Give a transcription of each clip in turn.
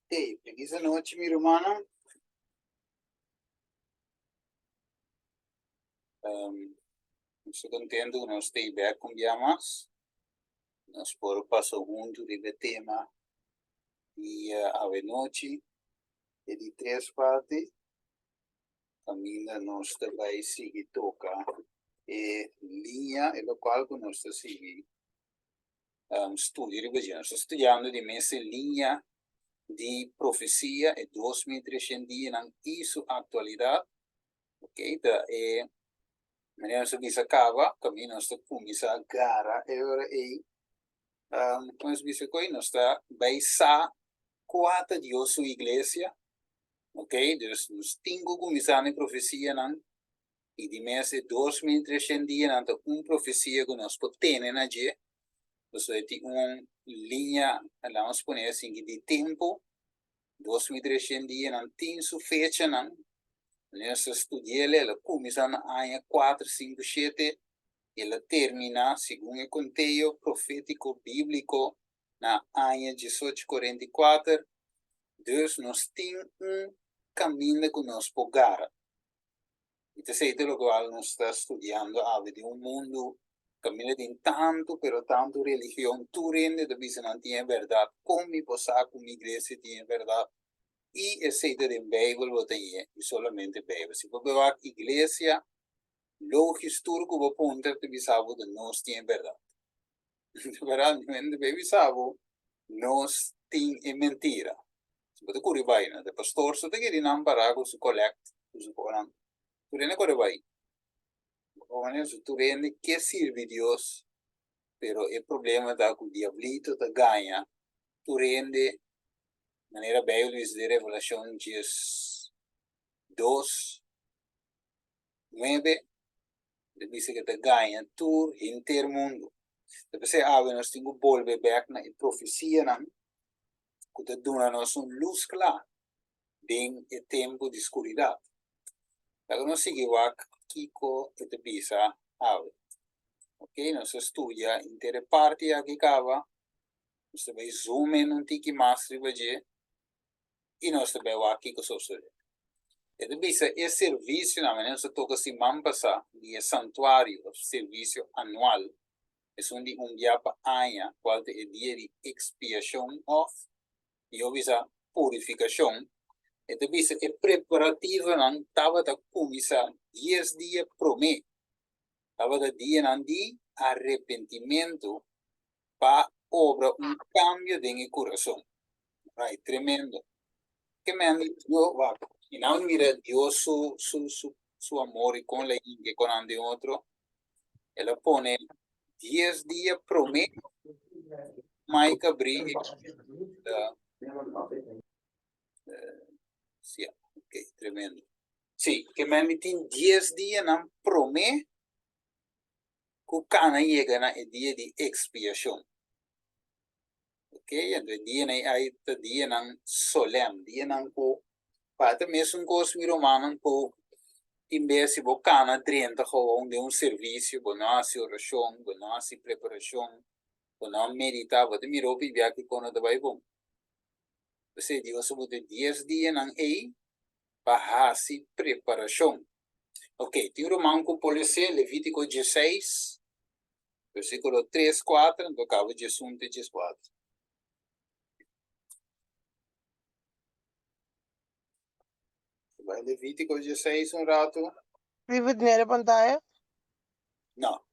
Hey, feliz noite, minha irmã. Estou contente que nós estamos bem com mais. Nós podemos passar junto de tema e a noite e de três partes. Caminha nós vai seguir toca e linha e local que nós seguir estudo de religião. Nós estudando de mesa linha de profecia e 2300 dias na isso atualidade. Ok, da Maria nossa bisa acaba, caminho nós começa a gara, nós bisa coi nós está baixa quatro de sua igreja, ok? Dus nós tingo começar a profecia não e de mês de 2300 dias não profecia que nós podemos na dia, nós tem linha, vamos pôr assim de tempo, 2300 dias não tem sua fecha não. Nós estudamos ela começa na ano 4, 5, 7 ela termina, segundo o conteúdo profético bíblico, na ano 1844. Deus nós temos caminho que nós pogara. Então, sei que nós está estudando a de mundo, caminho de tanto, pero tanto religião, tu rende de bisa não tinha verdade, como posar como igreja tinha verdade. E esse de Bíblia você tem, e solamente Bíblia. Se você vai à igreja, lo histórico vou ponter te bisavo de nós tem verdade. Veramente baby sabo nós tem mentira. Se você corre vai, né? De pastor só tem que ir na parago su collect, su coran. Tu rende corre vai. Ogni su tu rende que sirve Deus, pero o problema da com o diablito da ganha. Tu rende maneira bíblica de Revelação 2, 9, dice que te ganha tur inteiro mundo. Depois nós temos que voltar back na profecia, que te dá-nos luz clara em tempo de escuridão. Agora nós seguimos aqui com a bisa, ok? Nós estudamos inteira parte aqui acaba, nós também zoom in um tique mais e nós também aqui com o social. E bisa é serviço, nós toca assim mampasa de santuário, serviço anual. É um dia para ano, qual é o dia de expiação of, e eu bisa purificação. Então, bisa é preparativo, não estava a começar 10 dias por mês. Estava a dia não de arrependimento para obra cambio de coração. Right, tremendo. Que me han dicho, e não mira Deus su amor com a que com ande outro, ela põe 10 dias por mês, mais que abrir, sim, ok, tremendo. Sim, que me han dicho 10 dias não por mês, que cana chega na dia de expiação. Ok, então dia na aí dia não solene, dia não ko, para mesmo com os miromanos ko em vez de bocana drenta com de serviço, bonasi oração, bonasi preparação, bonas meditar, você mirou para viajar com o trabalho bom. Você diz sobre 10 dias não é para fazer preparação. Ok, tem Romano com polícia, Levítico 16, versículo 3, 4, do cabo de 1 e 4. Vai Levítico 16 um rato? Vive dinheiro pantalla? Não.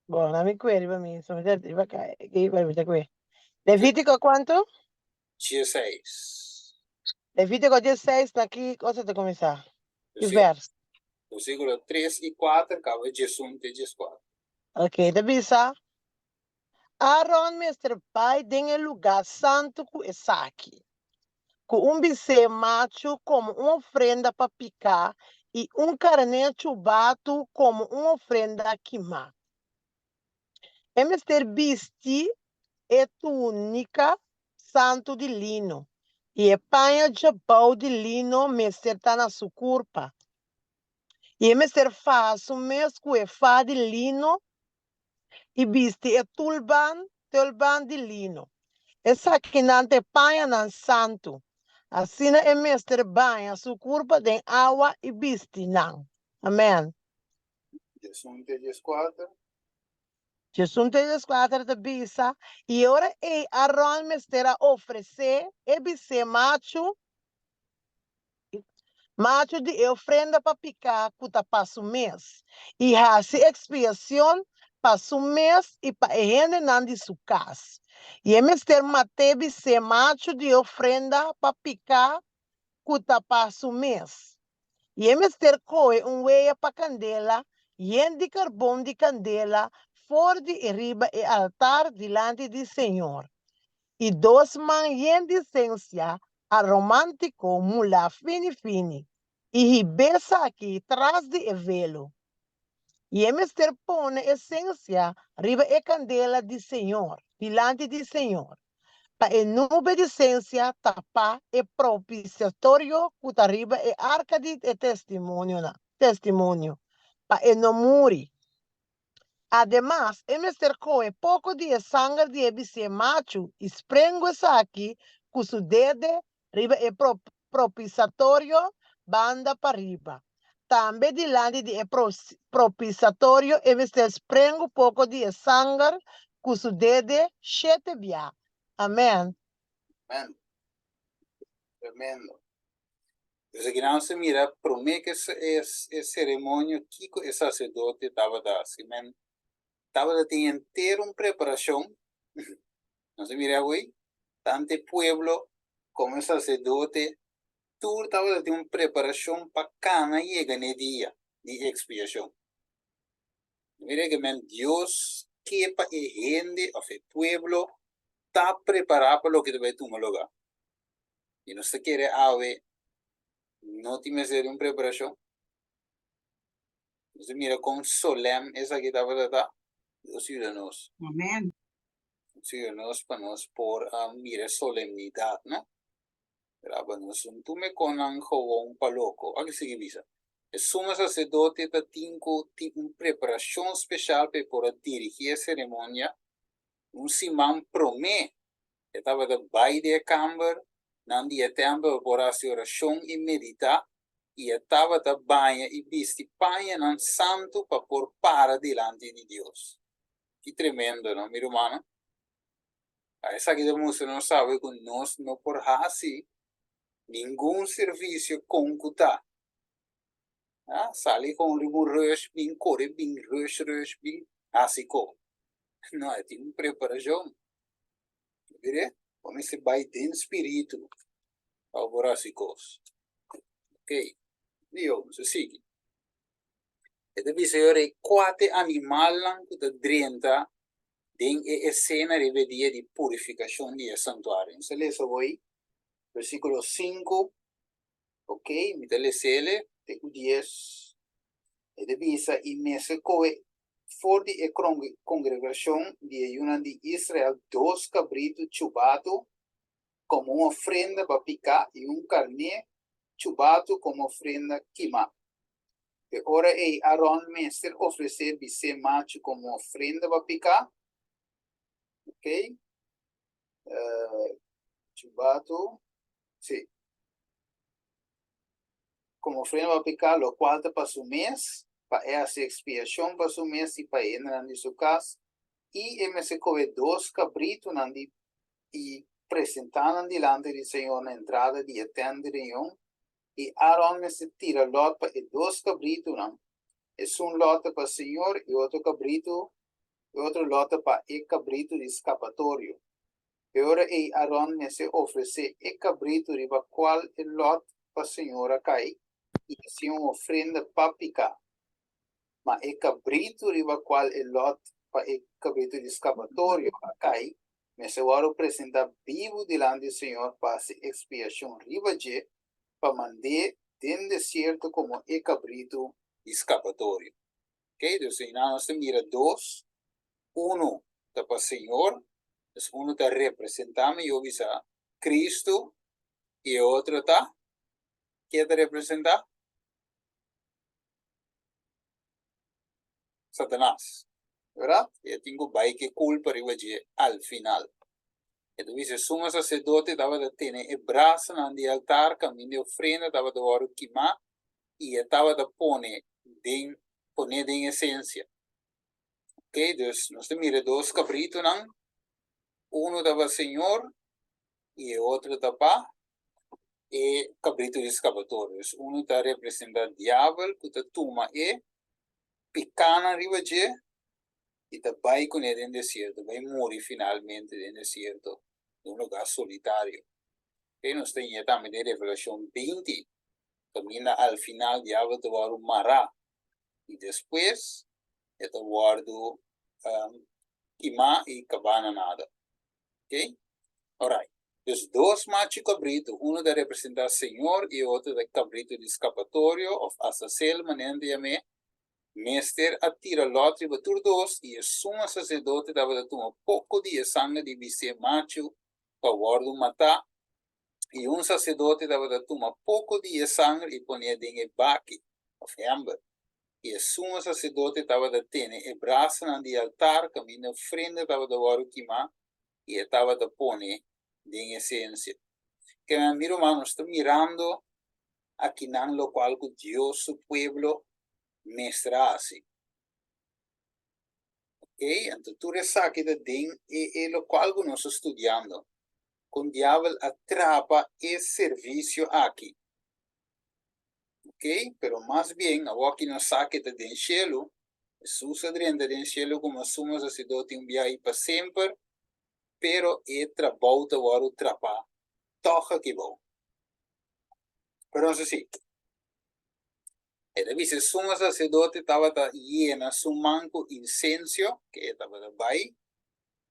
Bom, não me query para mim, só me vai cair, que vai me query. Levítico quanto? 16. Levítico 16, aqui, cosa de começar? Que Versículo, verso? versículo 3 e 4, cabo de 1 e 4. Ok, da bisa. Aaron, mestre pai, tem o lugar santo que está aqui. Com bise macho como uma ofrenda para picar e carneiro chubado como uma ofrenda a queimar. É mestre bisti é túnica santo de lino. E é panha de pau de lino, mestre está na sua curpa. E é mestre faço mesmo é fá de lino e viste é tulban de lino. essa aqui não te panha não santo. Assim é mestre banha sua curva de água e bisti não. Amém. Jesus te desquadra. Jesus te desquadra de bisa e ora e Aaron mestera oferecer e bise macho de ofrenda para picar cuta passo mês. E hace expiação passo mês e para rende não de sua casa. E é mister matebi se macho de ofrenda para picar cuta passo mês. E é mister coe weia para candela, e de carvão de candela, fora de riba e altar delante do Senhor. E dois man de essência a romântico mula fini. E ribesa aqui traz de velo. E é mister pone essência riba e candela de Senhor, delante do Senhor. Para a nube de essência tapa e propiciatório cuta riba e arca de testemunho. Para não muri. Además, el mister coe pouco de sangue de ebise macho, esprengo aqui, com su dede, riba e propiciatorio, banda para riba. Também dilante de propiciatorio, el mister esprengo pouco de sangue, com su dede, chete via. Amém. Amén. Tremendo. Entonces, aquí no se mira, promete que es ceremonia que el sacerdote estaba dando. Amén. Estaba de entero en preparación. No se mira, güey. Tanto pueblo como el sacerdote, tú estaba de una preparación para cada llega en el día de expiación. Mira que Dios que para el gente o el pueblo está preparado para lo que debe tomar lugar. Y no se quiere ver, no tiene que ser una preparación. Entonces mira con solemn esa que estaba de acá. Dios ayúdanos. Amén. Ayúdanos para nos por mira solemnidad, ¿no? Pero nos tú me conan un paloco. Aquí sigue visa. El sumo sacerdote tiene una preparación especial para dirigir la ceremonia. Un simán promete. Estaba de baile camber, nandi tempo por hacer oración y meditar. Y estaba de baña y vistipaña en santo para por para delante de Dios. Qué tremendo, ¿no, mi hermano? A esa que debemos no sabe que nos no por así ningún servicio concuta. Sale con un rush, bin corre, bin rush, bin así como. No, tiene una preparación. ¿Vire? Con ese baile en espíritu. Ahora así cosas. Ok. Dios, se sigue. Este episodio es 4 animales que drenta en escena de día de purificación del santuario. Se les voy, versículo 5, ok, mi telecele, de 10, de visa y me secoe, for de congregación de ayunan de Israel, 2 cabritos chubato, como una ofrenda para picar, y un carne chubato como ofrenda quemada. E ora Aaron mestre ofrecer bise macho como ofrenda para picar. Ok? Chubato. Sí. Como ofrenda para picar, lo cual para su mes, para hacer expiación para su mes y para entrar en su casa. Y me se coge 2 cabritos y presentan delante del Señor en la entrada de atender reunión. Y Aaron me se tira lot para 2 cabritos, ¿no? Es un lote para el Señor y otro cabrito, y otro lote para el cabrito de escapatorio. Y ahora Aaron me se ofrece el cabrito de cual el lote para el Señor cae y es una ofrenda para picar. Mas el cabrito de cual el lote para el cabrito de escapatorio cae, me se va a presentar vivo delante del Señor para hacer expiación ribaje para mandar del desierto como el cabrito escapatorio. Ok, entonces nada se mira 2, 1 está para el Señor, es uno está representando yo visa Cristo y otro está, ¿qué te representa? Satanás, ¿verdad? Yo tengo que culpa al final. Então, o sumo sacerdote estava a ter o braço no altar, caminho de ofrenda, estava a hora queimar, e estava a pôr em essência. Ok? Então, nós temos dois cabritos, não? Um estava Senhor, e o outro estava e cabrito escavatório. Um está representando o diabo, que está toma e picana arriba de e está vai com ele no deserto, vai morrer finalmente no deserto, em um lugar solitário. E nós temos também a Revelação 20, camina al final, o diabo te vai mará, e depois, te guardo queimar e cabana nada. Ok? Alright. Os dois machos cabritos, um da representar o Senhor e o outro da cabrito de escapatório, ou Azazel, maneira de amar. Mestre atira lotre batur dos e o sumo sacerdote dava a tomar pouco de sangue de vice macho para guardo matar. E um sacerdote dava a tomar pouco de sangue e ponia em baque, of amber. E o sumo sacerdote dava a ter e braço no altar, caminho frente dava a guardo queimar e estava a pôr em essência. Que mi hermano está mirando aquí en lo cual Dios su pueblo mestra así. Ok, entonces tú resaque de ding y lo cual nos está estudiando. Con diablo atrapa el servicio aquí. Ok, pero más bien, aquí nos saque de den cielo, Jesús adriende den cielo como sumo sacerdote un viaje para siempre, pero el trabajo te va a atrapar. Toja que va. Pero eso sí. El sumo sacerdote estaba llena su manco incenso, que estaba de ahí,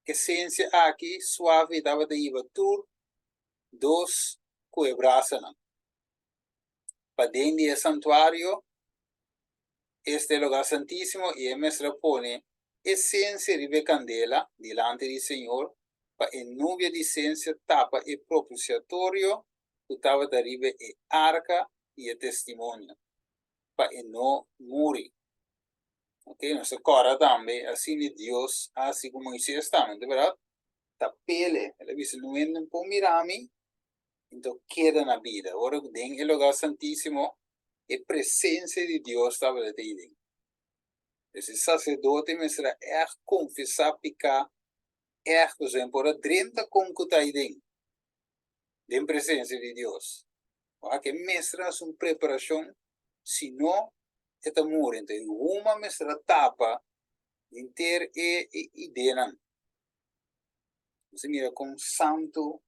que esencia aquí suave estaba de ibatur, dos cuebrasanan. Para dentro del santuario, este lugar santísimo, y el maestro pone esencia de candela delante del Señor, para en nubia de esencia tapa el propiciatorio, que estaba de arriba el arca y el testimonio, para no morir. Ok, nuestra cara también, así de Dios, así como Moisés también, ¿verdad? Tapele, él dice, no venden por mirami, entonces queda en la vida. Ahora, en el lugar santísimo, la presencia de Dios estaba de ahí. Esse sacerdote me será confessar pecar, por exemplo, por 30 com que está aí dentro, presença de Deus. Que mestra uma preparação, se não, é amor. Então, uma mestra tapa inteira e dena. Você mira com santo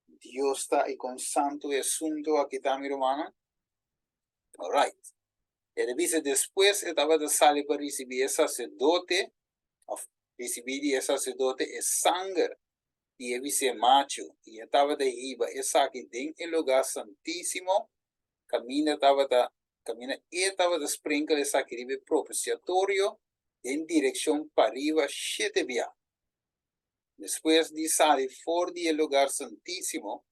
Deus está e com santo assunto aqui está, meu irmão. Alright. Ele disse, depois estava de sair para receber o sacerdote, recibir o sacerdote é sangue. Y el vice macho, y estaba de arriba, esa aquí en el lugar santísimo, camina y estaba de sprinkle esa aquí de propiciatorio en dirección para arriba, 7 días. Después de salir fuera del lugar santísimo,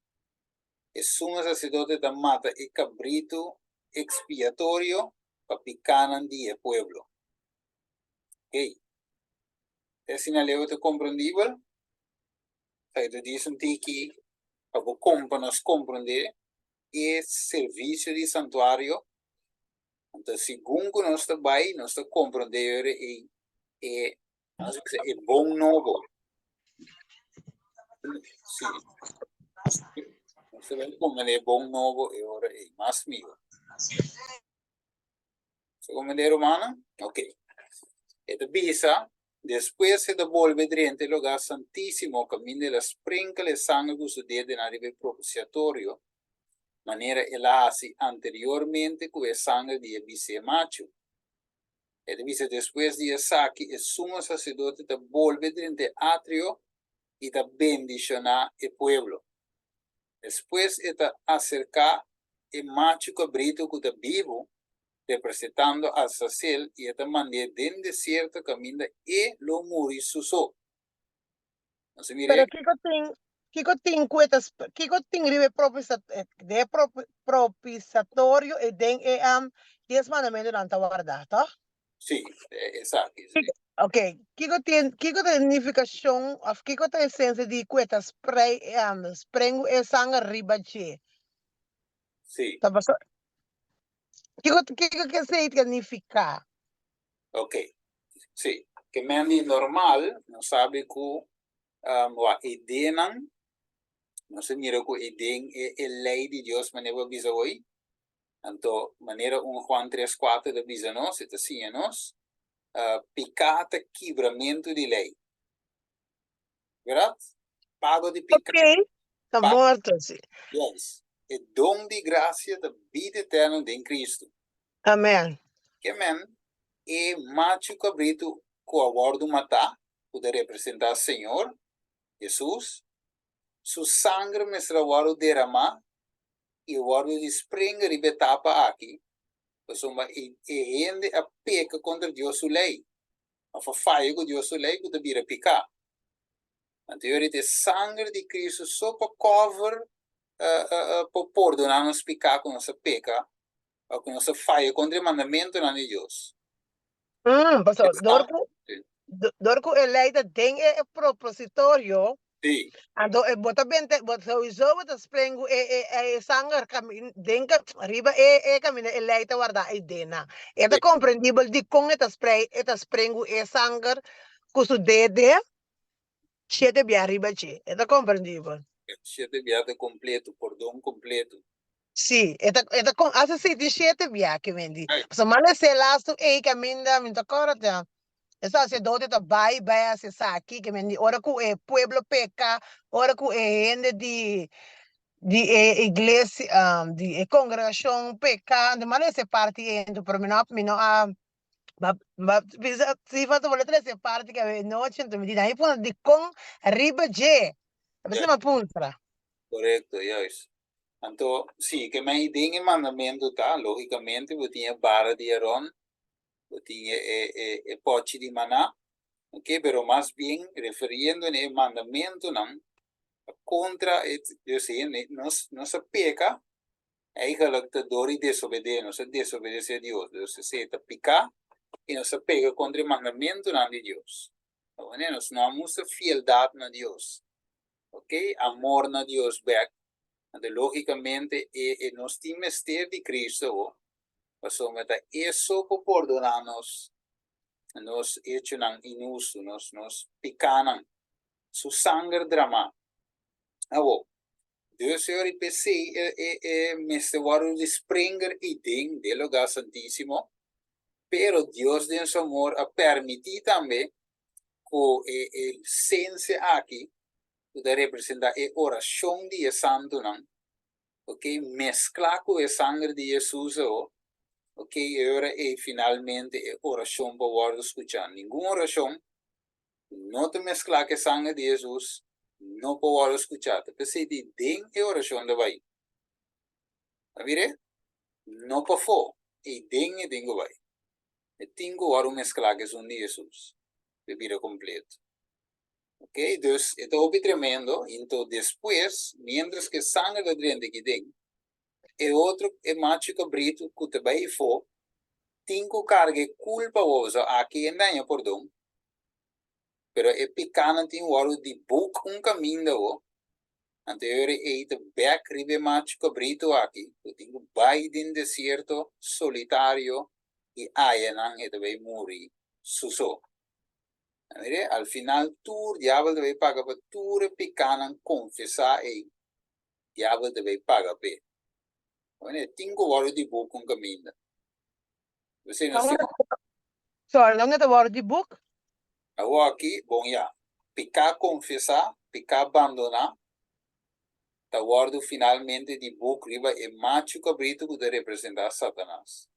el sumo sacerdote da mata el cabrito expiatorio para picar en el pueblo. Ok. ¿Es sinaleo te comprendible? Então, diz que para nós compreender é serviço de santuário. Então, segundo nós também, nós compreender é bom novo. Sim. Nós também compreender bom novo e agora é mais melhor. Você compreender, humana? Ok. Então, bisa, depois se devolve dentro do lugar santíssimo, caminho de sprinkle e sangue que sucede na riva propiciatorio, maneira ela hace anteriormente com o sangue de vice macho. Ele dice, depois de saque, o sumo sacerdote te volve dentro do atrio e te bendiciona o pueblo. Depois ele te acerca o macho cabrito que te vivo, representando a Azazel, e te manda dentro do deserto caminho e lo muri suso. Pero Kiko tem coisas, Kiko tem livre propiciatorio e den 10 mandamentos não está guardado, tá? Sim, exato. Ok, kiko tem significação, of kiko tem essência de queta spray sprengo e sangue riba che. Sì, Tá passando? Kiko que significa? ok. Sì, che mendi normal, non sabe ku wa edenan, non se mira ku eden e lei di Dios maneva bisa hoy. Anto manera 1 Juan 3:4 da bisa nos, e sia nos, picata quebramento di lei. Verdade? Pago de pecado. Ok, tá morto, sim. Yes. E dom de graça da vida eterna em Cristo. Amém. Que men e macho cabrito com a guarda matar, poder representar o Senhor, Jesus, su sangue mestra guarda derramar e o guarda de springa ribetapa aqui, insomma, e rende a peca contra Deus su lei. Ma fa fai con Deus su lei, poter bira picar. Anteriormente, sangue de Cristo só para cover, para perdonar-nos pecar com nossa peca, com nossa falha contra o mandamento de Deus. Pastor, Está? dorku eleita tem propositório. Sim, Ando bota bente, bota sowieso bota sprengu sanger camin denka riba camina eleita guarda idena. Eta sim, comprendibile di con eta sprengu sanger kusu dede siete bia riba ci. Eta comprendibile. siete viate completo, perdão completo. Sì, eta con asa si di siete bia che vendi. Ai, So male se lasto caminda minta corata. Esa se dote ta bai se sa aqui que vendi ora ku pueblo peca, ora ku gente di iglesia, di congregação peca, de maneira se parte entro, pero mino a si fatto volete se parte che no cento mi dai poi di con riba je. ja, Pensa ma puntra. correto, juist. Então, sim, que mais tem mandamento, tá? Logicamente, eu tinha barra de Aaron, eu tinha pote de maná, ok? Pero mais bem, referindo no mandamento, não, contra, eu sei, nossa peca, eigenlijk de door die desobediência a Deus. Dus se está picar e não se pega contra o mandamento de Deus. Então, nós não temos fieldade na Deus. Ok? Amor na Deus back. Então, logicamente, nós temos ter de Cristo, passamos a isso por perdonar-nos, nos hecho não inuso, nos picanan, su sangue drama. Abo, Deus é o PC, Mr. Waru de Springer e Ding, de lugar santíssimo, pero Deus de su amor a permitir também que el sense aqui pueda representar a oração de santo, não? Ok, mesclar com a sangue de Jesus, ok, agora finalmente a oração para guardar escuchar. Nenhuma oração não te mesclar com a sangue de Jesus, não para guardar escuchar. Porque de den a oração da vai. A ver? Não para fora. E den vai. E tingo guardar mesclar com a sangue de Jesus. Bebida completo. Ok, dus esto es tremendo. Entonces, después, mientras que sangre de dentro que den, el otro es macho cabrito que te va a fo, tengo carga culpa osa aquí en daño perdón, pero es picana tiene waro di book un camino anterior e te back ribe macho cabrito aquí, que tengo Biden desierto solitario y ayanan y te va a morir suso. Mire, al final, tu diablo deve pagar para tu pecanan confessar e diablo deve pagar per. Quindi, tingo volo di buco un cammino. Você não sei, Sorry, lang ito word di book. agora aqui, bom, já. Pecar confessar, pecar abandonar, tá guardo finalmente di buco riba e macho cabrito que deve representar Satanás.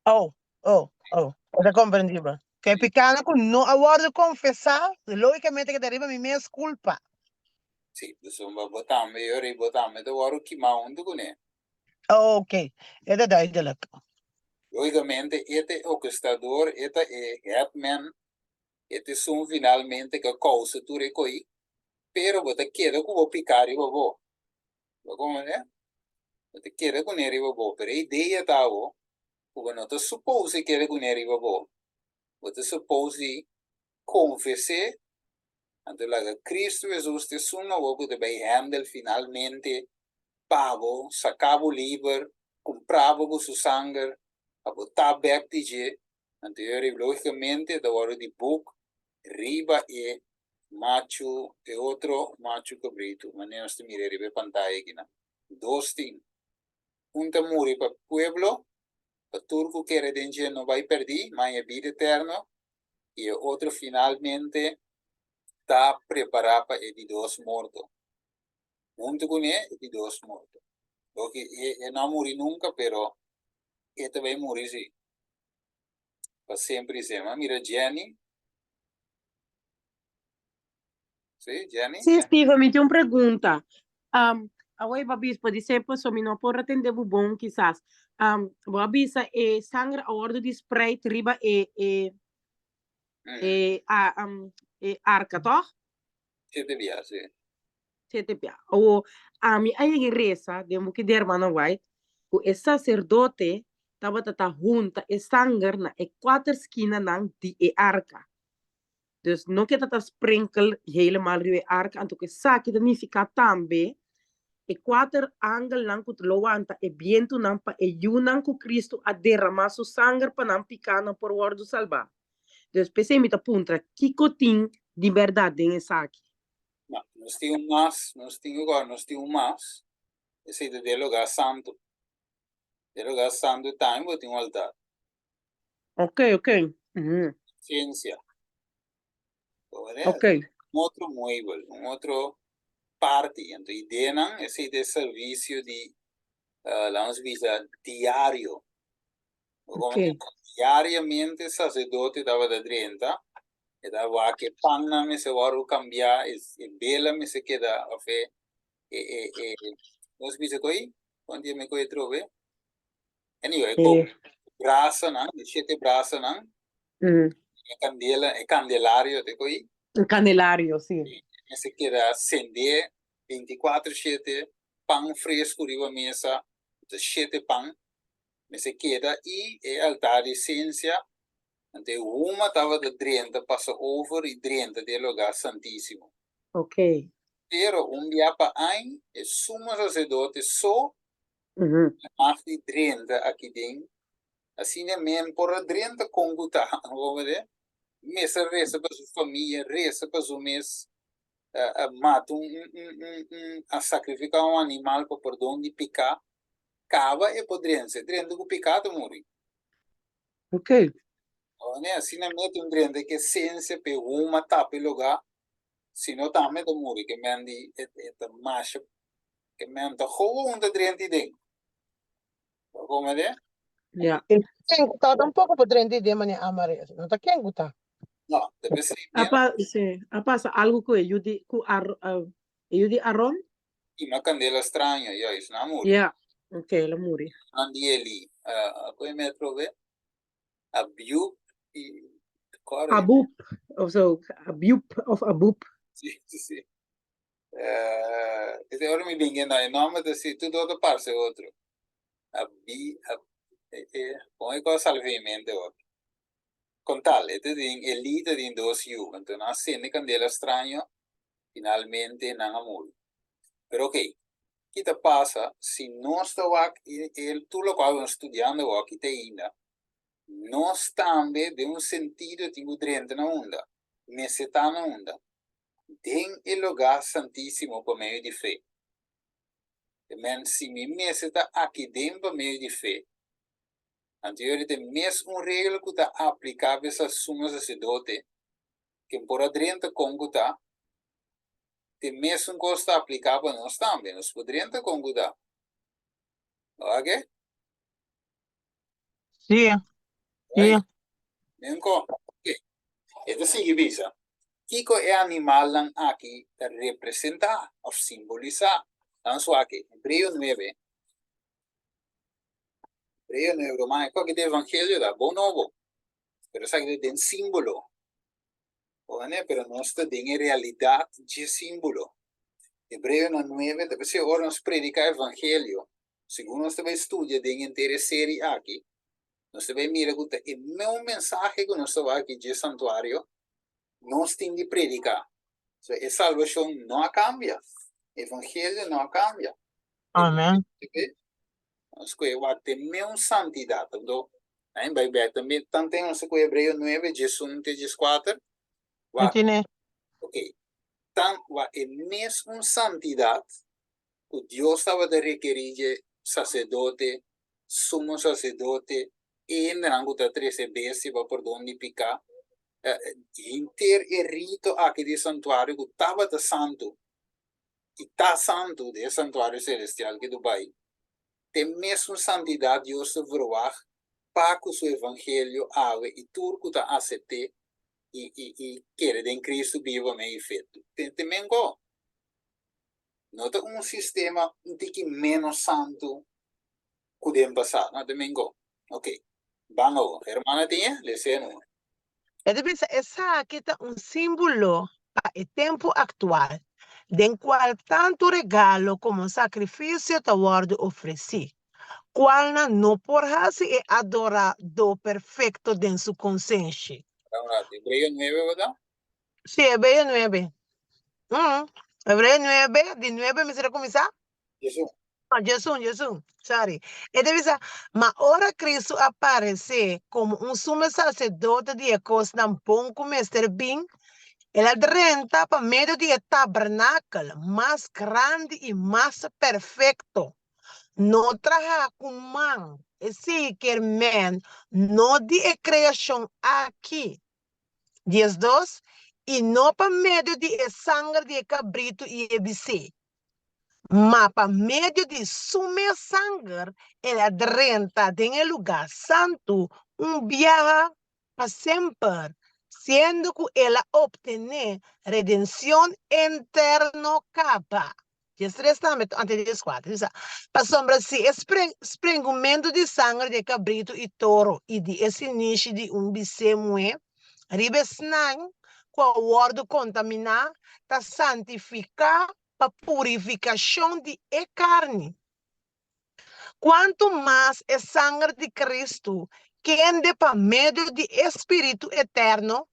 Oh, ito comprendibile. Che picana con no award confessar, logicamente che deriva mi mia culpa. Sì, insomma, votamme, io rivotamme, da guardo chi ma un ducune. Ok, ito duidelijk. Logicamente, este orquestador, este headman, este son finalmente que causa tu recoi, pero você queda com o picar e o como é? Você queda com ele o pero a ideia tá o não te supôs que queda com ele o Wat is supposi confessar, ante laga Cristo Jesus te suna woku de bij hem del finalmente pago, sacavo liber, compravo con su sangue, abo tabek tije, ante logicamente da waro di book, riba e macho e otro macho cabrito, ma ne sto mire ribe pantalla kina. Dos ting. Unta muri pa pueblo, pa turco que redenje no vai perdi, ma é vida eterno, e outro finalmente está preparado para de dos mortos. Junto com ele, de dos mortos. Porque ele não morre nunca, pero ele também morre sim. Para sempre sim. Mas mira, Jenny. Sim, Jenny? Sim, Steve, me tem uma pergunta. Away babispo di sempre so mi no por atender bom quizás. Babisa e sangue a ordo di spray riba arca, toch? Sete via, sim. Sete pia. O a mi ay reza de mo que der mana white, o e sacerdote tava tata junta e sangue na e quatro esquina nang di e arca. Dus não que tata sprinkle helemaal rio e arca, anto que sa que significa tambe e quatro angel nang kut lowanta e viento nang pa e yunang ku Cristo a derramar su sangue pa nang picana por wordo salvar. Dus pensei me punta kiko ting de verdade em aqui. Não, nós tínhamos mais, nós tínhamos agora, nós tínhamos mais. Esse é de lugar santo. De lugar santo time, vou ter um altar. Ok, ok. Ciência. Ok. Outro móvel, outro parte. Então, a ideia não é de serviço de, vamos dizer, diário. Ok. Diariamente, sacerdote dava da 30. E dava que panna me se varu cambiar, e bela me se queda a fe. Nós dice coi, quando me coi trove. Anyway, brasa não, sete brasa não. E candelario te coi. Candelário, sim. Me se queda acender 24/7, pão fresco riba mesa, de 7 pão. Me se queda e altar de ciência. Ante uma estava de 30, passa over e 30 de lugar santíssimo. Ok. Pero dia para aí, é sumo sacerdote só mais de 30 aqui dentro. Assim é mesmo, por 30 conguta, vamos ver? Mesa reza para sua família, reza para sua mês, mata a sacrificar animal para por onde picar, cava e por 30. 30 com picado morre. Ok. Assim é mesmo 30 que ciência pegou uma tapa lugar. Se não também da muri que mendi macho que menda gewoon de 30 ding. Como é? Yeah. Quem tá um pouco para 30 de manhã amare. Não tá quem tá? Não, deve ser bem. Passa algo que eu di arron? E uma candela estranha, isso não muri. Yeah. Ok, la muri. Andi ali, como é trove? A biu e Abup, of zo, abup of abup. Sim, sim. Esse ora me bingue na nome desse tudo outro parse outro. A bi põe com salvamento outro. Com tal, este ding elite din dos you, então na cena candela estranho, finalmente não amor. Pero ok, que te passa se nós estamos aqui, tu lo qual estudando aqui te ainda, nós também de sentido tipo drente na onda, necessita na onda, tem o lugar santíssimo por meio de fé. Men se me necessita aqui dentro por meio de fé, anterior tem mesmo regra que está aplicável a sumo sacerdote, que por adrente conguta, tem mesmo costa aplicável a nós também, nós podemos congutar. Ok? Sim. Sim. Então, ok. Ito sige bisa. Kiko é animal lang aqui para representar ou simbolizar. Então, só aqui, Hebreu 9. Hebreu 9, Romano, qual que é o evangelho da bom novo. Pero sabe que tem símbolo. Né? Pero não está em realidade de símbolo. Hebreu 9, deve ser hora nos predicar o evangelho. Segundo nós também estudia, tem interesse aqui. Nós vai mira que é meu mensagem que nós vai aqui de santuário, nós temos de predicar. So, a salvação não cambia. O evangelho não cambia. Amém. Nós vai ter meu santidade. Então, aí vai ver também, tanto tem nós com Hebreu 9, 18, 14. Entende? Ok. Tanto vai mesmo santidade que Deus estava de requerir de sacerdote, sumo sacerdote, e não que três vezes para perdão de picar. Inter e rito aqui de santuário que estava de santo, e está santo de santuário celestial que Dubai, tem mesmo santidade Deus se verwag, para que o seu evangelho ave e tudo que está aceite e querer em Cristo viva meio feito. Tem também go. Não tem sistema que menos santo que passar, não também go. Ok. Vamos, hermana tinha, leceno. Essa aqui é símbolo para o tempo atual, em qual tanto regalo como sacrifício está sendo oferecido, qual não porra se adorar do perfeito de sua consciência. Hebreo 9, ¿verdad? Sí, Hebreo 9. Hebreo 9, de 9 me será começar? Jesús. Jesus, sorry. Mas ora Cristo aparece como sumo sacerdote de coisa não bom como Mr. Bing, ele renta para meio de tabernáculo mais grande e mais perfeito. Não traga com mão, esse que man, não de criação aqui. 12. E não para meio de sangue de cabrito e EBC. Mas para meio de sua sangue, ela renta em lugar santo viaje para sempre, sendo que ela obtém redenção eterna capa. Esse restamento antes de 4. Para sombra se esprengimento de sangue de cabrito e touro e de esse nicho de bicemue, ribesnang, com o word contaminar, está santificar para purificação de carne. Quanto mais é sangue de Cristo, que ande para meio de Espírito Eterno,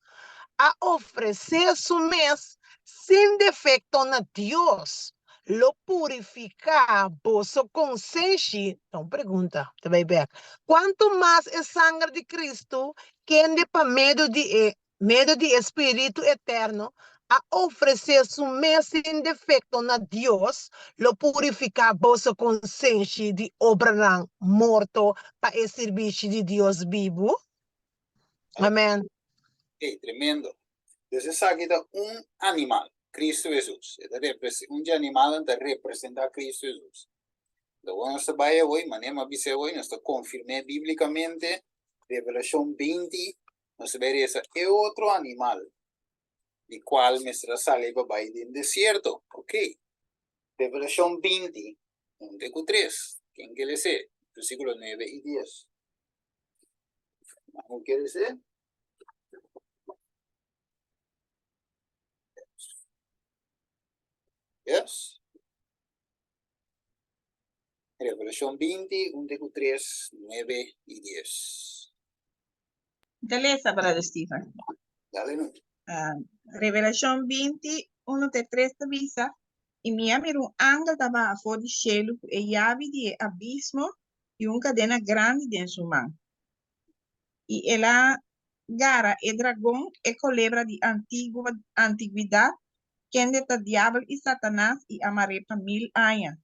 a oferecer su mês sem defeito na Deus, lo purificar vossa consciência. Então, pergunta, também bem. Quanto mais é sangue de Cristo, que ande para meio de Espírito Eterno, a oferecer su mês sem defeito na Deus, lo purificar vossa consciência de obra morto para o serviço de Deus vivo. Amém. Tremendo. Entonces aquí está un animal, Cristo Jesús. Un animal que representa a Cristo Jesús. Lo bueno se vaya hoy, mañana dice hoy, nos confirmé bíblicamente, Revelación 20, nos ve ese otro animal, el cual me sale para ir en desierto. Ok. Revelación 20, 1-3. ¿Quién quiere ser? Versículos 9 y 10. ¿Quién quiere ser? Yes. Revelación 20, 1-3, 9 y 10. Beleza, Brother Stephen. Dale, no. Revelação 20, 1-3 avisa. E minha mira ángel estava fora do cielo e chave de abismo e cadena grande em sua mão. E ela gara e dragão e culebra de antiguidade, que é o diabo e Satanás e amaré para 1000 anos.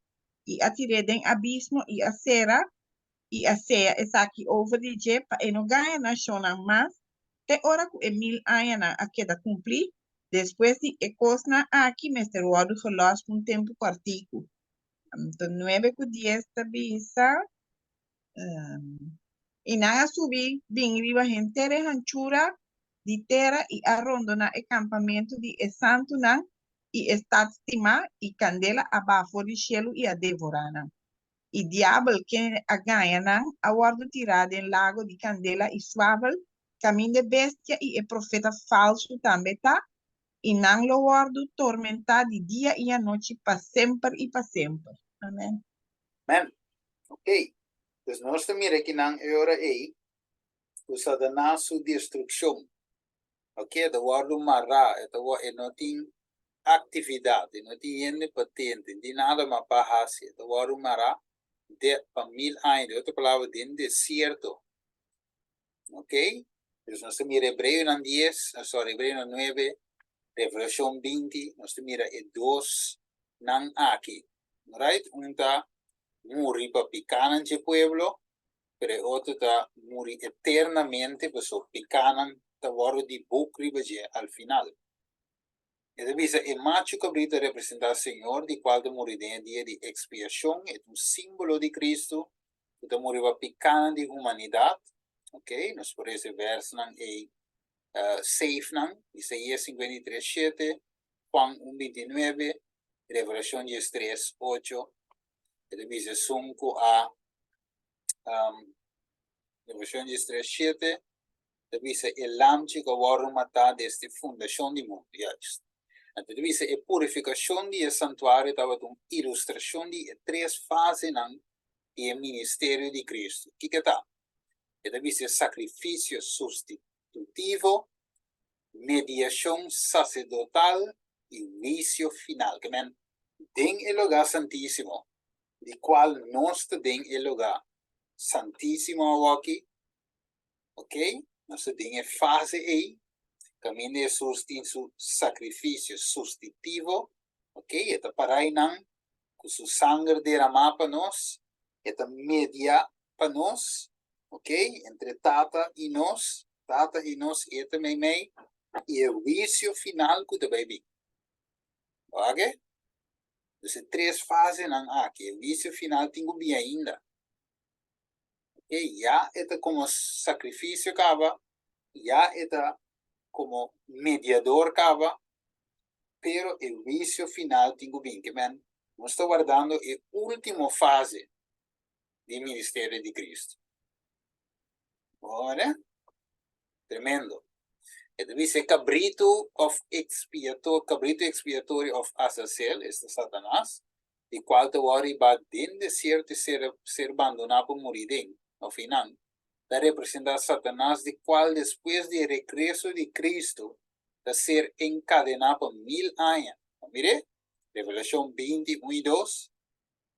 E atirei em abismo e a ceia está aqui over de je para não ganhar na chona mais. Te hora que 1000 anos a queda cumprir, depois de ecosna aqui mestre wado gelos por tempo quartico. Então 9 com 10 tabisa. E na subir bem viva gente ranchura de terra e arrondona e campamento de santo na e está estima e candela abaixo do cielo e a devorana. E diabo que a ganha na a guardo tirado em lago de candela e suavel, caminho de bestia e profeta falso também tá, e não lo guardo tormentar de dia e a noite para sempre e para sempre. Amém. Amen. Ok. Entonces, nosotros mira que nan ahora ahí, Satanás su destrucción. Ok, the word marra, no tiene actividad, no tiene patente, no tiene nada más para hacer. The word marra, de para 1000 años, otra palabra, de desierto. Ok, entonces nos mira Hebreo 10, Hebreo 9, Revelación 20, nos mira el 2, nan aquí. Right? Unta muri para picanan el pueblo, pero otro está muri eternamente, pues picanan, está guardo di bucri al final. Entonces, el macho cabrito representa al Señor, de cual te morir en el día de expiación, es un símbolo de Cristo, que te morir para picanan de humanidad. Ok, nos parece verso safe nan, Isaías 53, 7, Juan 1, 29, Revelación 3, 8, entonces 5 a Revelación 3, 7, entonces el lamche que va a matar desde fundación del mundo. Entonces, la purificación del santuario estaba una ilustración de 3 fases del ministerio de Cristo. ¿Qué está? Entonces, el sacrificio sustitutivo, mediación sacerdotal y juicio final. Que men, den el lugar santísimo, de cual no está den el lugar santísimo aquí. Ok, no está den fase ahí. También Jesús tiene su sacrificio sustitutivo. Ok, esta para ahí con su sangre derramada para nos. Esta media para nos. Ok, entre tata y nos, esta me. Y el juicio final que te baby. Ok, entonces 3 fases aquí. El juicio final tengo bien ainda. Ok, ya esta como sacrificio acaba. Ya esta como mediador acaba, pero el juicio final tengo bien que man, no está guardando la última fase del ministerio de Cristo. ¿Ahora? Tremendo. Entonces, cabrito expiatorio of Azazel, este Satanás, de cual te va a desierto ser abandonado por morir al final. La representa a Satanás, de cual después del regreso de Cristo, de ser encadenado por 1000 años. Mire, Revelación 21 y 2,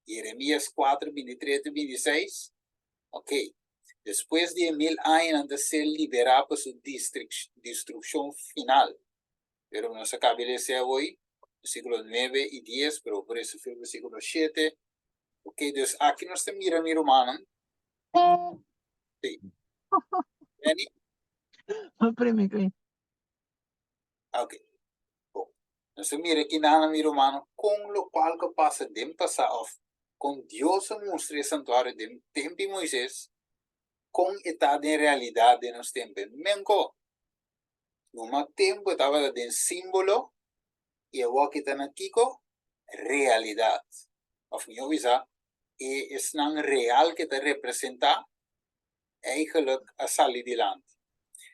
Jeremías 4, 23 y 26. Ok, después de 1000 años de ser liberado por su destrucción final. Pero no se acaba de ser hoy, versículos 9 y 10, pero por eso fue el versículo 7. Ok, entonces aquí no se mira mi hermano. Sí. Benny? Ok. Entonces, mire que nada, mi hermano, con lo cual que pasa de pasar con Dios muestra el santuario de tiempo de Moisés, con esta de realidad de nuestro tiempo. Menco, no más tiempo estaba de símbolo y ahora que están aquí con realidad. Of mi visa, es tan real que te representa eigenlijk a salir delante.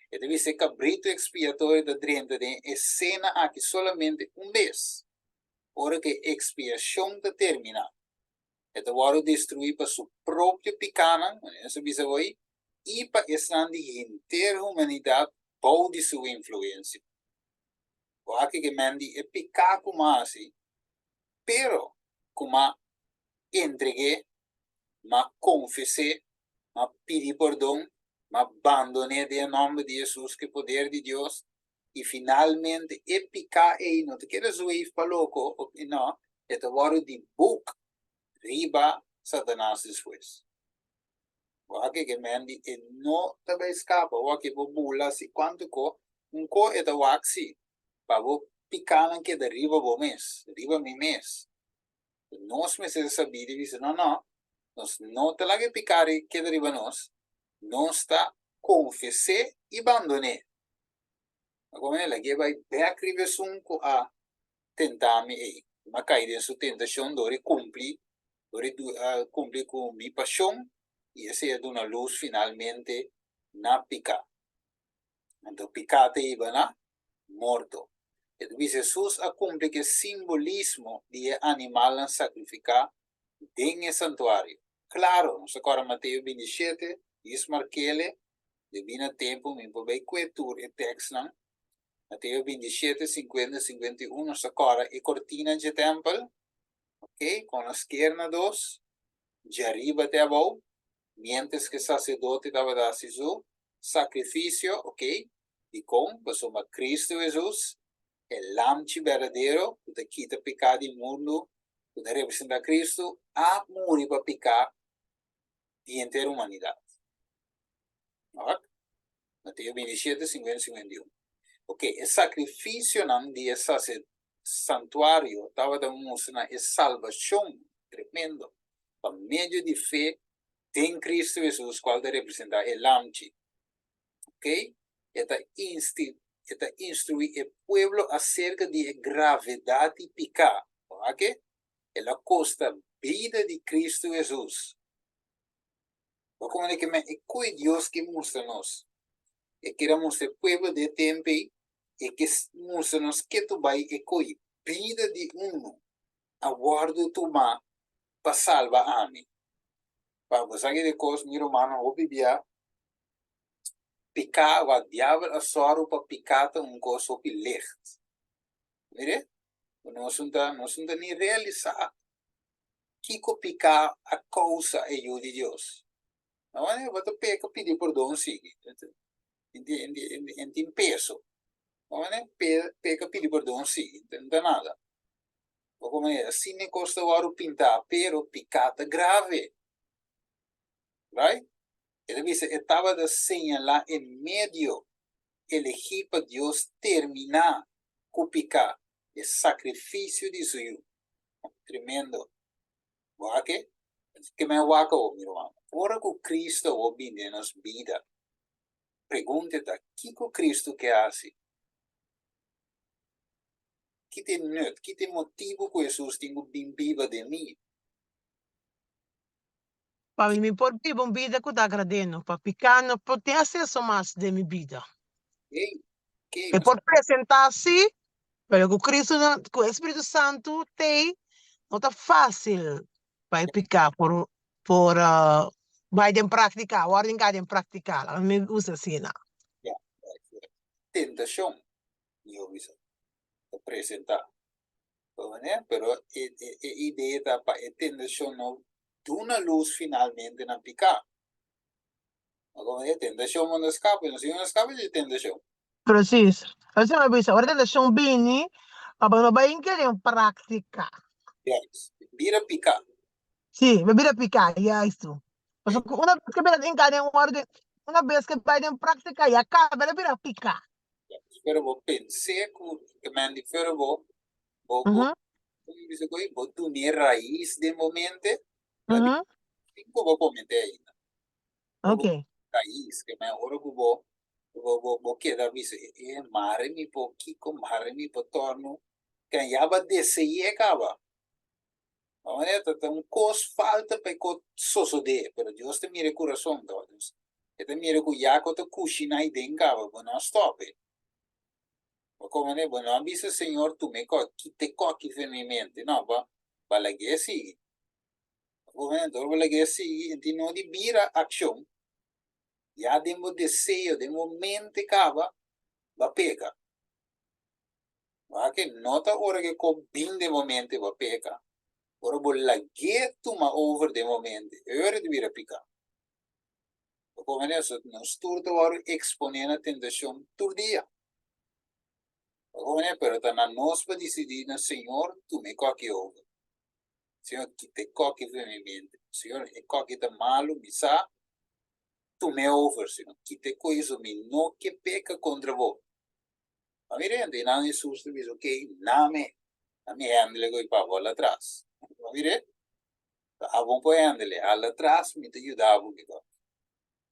Het is een cabrito expiatorio de drente de escena aquí solamente un vez. Ahora que expiación te termina. Het wordt destruido por su propio picana, eso dice hoy, y para esta entera humanidad bouw de su influencia. O aquí que mandi e picar como así, pero como entregué, ma confesé, ma pidi perdón, ma abandoné de nombre de Jesús, que poder de Dios, y finalmente picar e no te quieres oír para loco, no, este wordt de book riba Satanás después. Porque que mandi no te escapa, o que bobula si cuánto un co eta waxi, para vos picar que derriba vos mes, derriba mi mes. Nos meses sabia dice no, nos no te la que picar que derriba nos está confesé y abandoné. Como la que va a escribir sunco a tentarme e ma caída en su tentación dore cumplir con mi pasión y ese es una luz finalmente na pica. Entonces picate iba na muerto. Entonces Jesús cumple que simbolismo de animal a sacrificar en el santuario. Claro, nos acuerda Mateo 27, 10 marquele, Divina tempo, mi pobei quetur e text nan. Matteo 27, 50, 51, Sakara e cortina de temple. Ok, con la scherna dos, de arriba até abaixo, mientras que sacerdote estava da su sacrifício, ok, e com, passou a Cristo Jesus, el lamchi verdadeiro, que quita pecado do mundo, que representa Cristo, a morrer para pecar de inteira humanidade. Ok? Mateus 27, 50, 51. Ok, o sacrifício não de esse santuário estava demonstrando a salvação tremendo, por meio de fé em Cristo Jesus, qual representa o lamchi. Ok? Eta instruir o pueblo acerca de gravidade de pecado. Ok? Ela custa vida de Cristo Jesus. Como é que é Deus que mostra-nos? É que mostra o pueblo de tempo e que mostra-nos que tu vai e coi vida de aguardo tu ma para salvar a mim. Para você que de coisa, meu irmão, o Bíblia picar, o diabo a sorro para picar coisa op licht. Mire? Nós não nem realizar que picar a causa é o de Deus. Não é? Você peca pedir perdão, sim. Em peso. Não é? Peca pedir perdão, sim. Não dá nada. Como é? Assim nem custa o pintar, pero picata grave. Right? Ele disse, estava de señalar em meio, elegir para Deus terminar com picar. É sacrifício de Deus. Tremendo. Wake? Que me waka o meu irmão. Ora que Cristo obedece nas vidas. Pergunta-te, o que Cristo quer fazer? Que tem nut, que tem motivo que Jesus tem bem viva de mim? Para mim, por viver uma vida que eu agradeno, para ficar, não pode ter acesso mais de minha vida. Ei, que E por apresentar-se, pelo que Cristo, que o Espírito Santo tem, não está fácil para ficar vai de praticar, ordem de praticar. A mim usa assim, não. tentação, eu vi apresentar. Né? Pero a ideia da tentação não de uma luz finalmente na picar. Agora, a tentação não escapa, não escapa de tentação. Precies. Als je maar agora dat zo'n bini, maar não vai querer praticar. Yes. Vira picar. Sim, bebida picar, é isso. Mas uma vez que vai em ordem, uma vez que vai em praticar, e acaba, ela vira picar. Yes. Pero vou pensar que me difere vou tu nem raiz de momento, vou comentar ainda. Ok. Raiz, que me ora que vou quedar visto, mare mi po kiko, mare mi po torno, que já vai descer e acaba. Então, coisa falta para que suceder, pero Deus te mira o coração todos. E te mira que já que tu cozinha aí dentro, mas não stop. Como é, não avisa Senhor, tu me que te coque firmemente, não, vai lá que assim. Como é, então vai lá que assim, então não de vira ação. Já demo desejo, de momento acaba, vai pegar. Vai que nota hora que com bem de momento vai pegar. Ora vou lá que tu ma over de momento, hora de vira picar. Como é isso, nós tudo agora exponendo a tentação todo dia. Como é, pero tá na nós para decidir, na Senhor, tu me coque over. Senhor, que te coque firmemente. Senhor, e coque tá malo, me sa, tu me over, Senhor. Que te coisa me não que peca contra vos. A mim rende, não Jesus te diz, ok, name, a mim handle go para lá atrás. A mim rende, a bom para handle, lá atrás me te ajudava,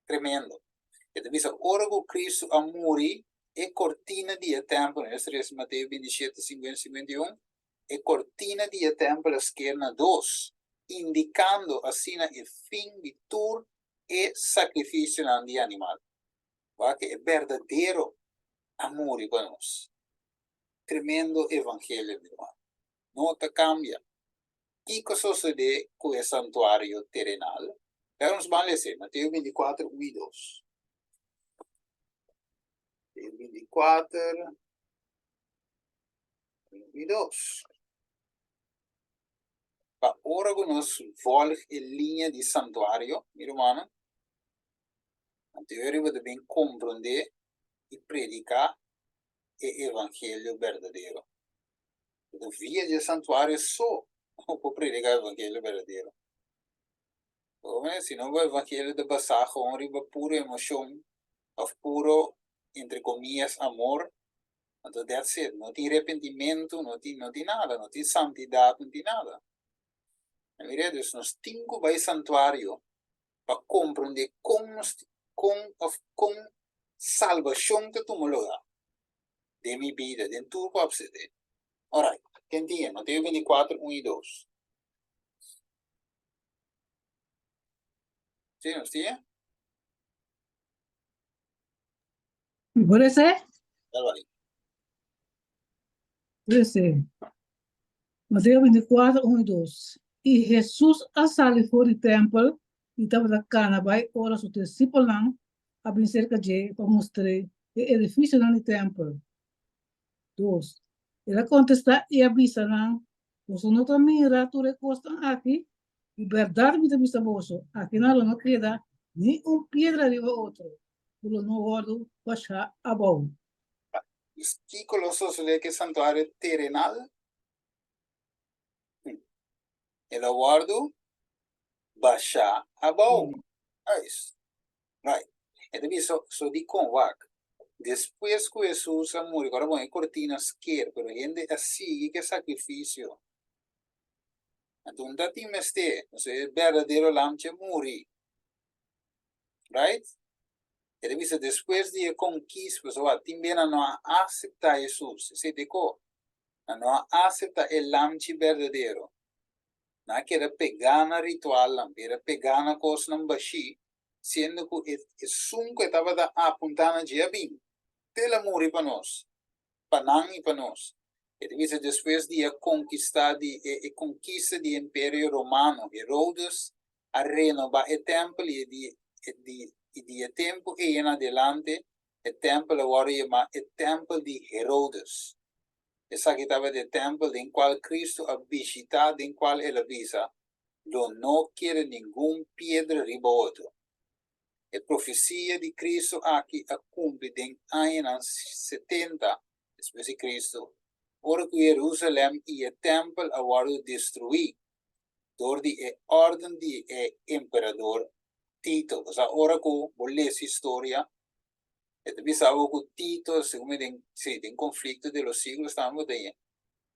tremendo. E te diz, ora que Cristo a morrer, e cortina de tempo, nesse é Mateus 27, 50, 51, e cortina de tempo à esquerda 2, indicando assim o fim de tudo e sacrifício de animal. Que é verdadeiro amor para nós. Tremendo evangelho, meu irmão. Não te cambia. O que sucede com o santuário terrenal? Vamos ler Mateus 24, 1 e 2. 2024, 22. Ora que nós volgamos a linha de santuário, meu irmão, anterior você bem compreender e predicar o evangelho verdadeiro. Então, via de santuário só para predicar o evangelho verdadeiro. Se não o evangelho de passar com pura emoção, ou puro, entre comillas, amor, então that's it. Não tem arrependimento, não tem nada, não tem santidade, não tem nada. Mira, nós temos que ir ao santuário para compreender com salvação que tu me lugar de minha vida, de tudo que você tem. Alright, quem tinha? Mateus 24, 1 e 2. Sim, nós tinha? Pode ser? Vai. Pode ser. Mateus 24, 1 e 2. E Jesus saiu fora do templo e estava na cana, vai, ora, os discípulos abriram cerca de para mostrar o edifício no templo. 2. Ela contesta e avisa, você não está mirando, tu recosta aqui, e verdade me avisa você, aqui não queda nem pedra de outro, tu não guardo baixar a bom. Que Colossos lê que santuário terrenal? Ele guardo baixar a bom. Nice. Right. Então, só de convac. Depois que Jesus morreu, agora bom, é cortina esquerda, pero gente assim que sacrifício. Então, não tem mais ter, não sei, verdadeiro lamche morri. Right? Então, depois de conquista, pessoal, também não aceita Jesus. Se deco, não aceita o lamche verdadeiro. Não quer pegar na ritual, não quer pegar na coisa não baixi, sendo que o sunco estava apontando a bem. Ela morre para nós, para não e para nós. Então, depois de conquista do Império Romano, Herodes, a renovar o templo e de tempo e em adelante, o templo agora chama o templo de Herodes. Essa aqui estava o templo em qual Cristo a visitado, em qual ele avisa, não quer nenhum pedra riboto. A profecia de Cristo aqui a cumpre em anos 70 depois de Cristo. Ora que Jerusalém e o templo agora destruído por a ordem de imperador Tito. O sea, ora que volesse essa história, pensava que Tito, segundo tem conflito de los siglos, estamos aí.